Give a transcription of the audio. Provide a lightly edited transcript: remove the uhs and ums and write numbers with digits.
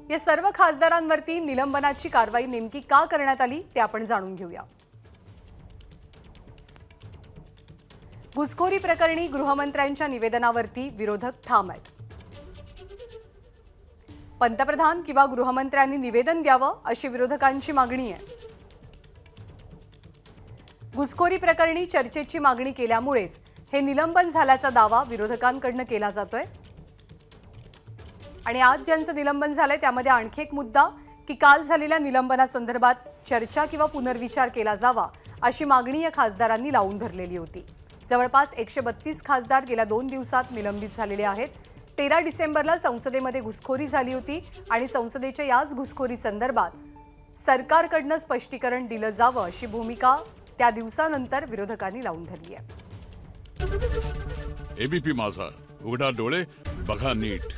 या सर्व खासदारांवरती निलंबनाची कारवाई नेमकी का करण्यात आली ते आपण जाणून घेऊया। घुसखोरी प्रकरणी गृहमंत्र्यांच्या निवेदनावरती विरोधक ठाम आहेत। पंतप्रधान किंवा गृहमंत्र्यांनी निवेदन द्यावं अशी विरोधकांची मागणी आहे। घुसखोरी प्रकरणी चर्चेची मागणी केल्यामुळेच हे निलंबन झाल्याचा दावा विरोधकांकडून केला जातोय। आणि आज ज्यांचं निलंबन झालंय त्यामध्ये आणखी एक मुद्दा की काल झालेल्या निलंबनासंदर्भात चर्चा किंवा पुनर्विचार केला जावा अशी मागणी या खासदारांनी लावून धरलेली होती। जवळपास 132 खासदार गेल्या 2 दिवसात निलंबित झालेले आहेत। 13 डिसेंबरला संसदेमध्ये घुसखोरी झाली होती आणि संसदेच्या याच घुसखोरी संदर्भात सरकारकडून स्पष्टीकरण दिलं जावं अशी भूमिका त्या दिवसानंतर विरोधकांनी लावून धरली आहे। एबीपी माझा, उघडा डोळे बघा नीट।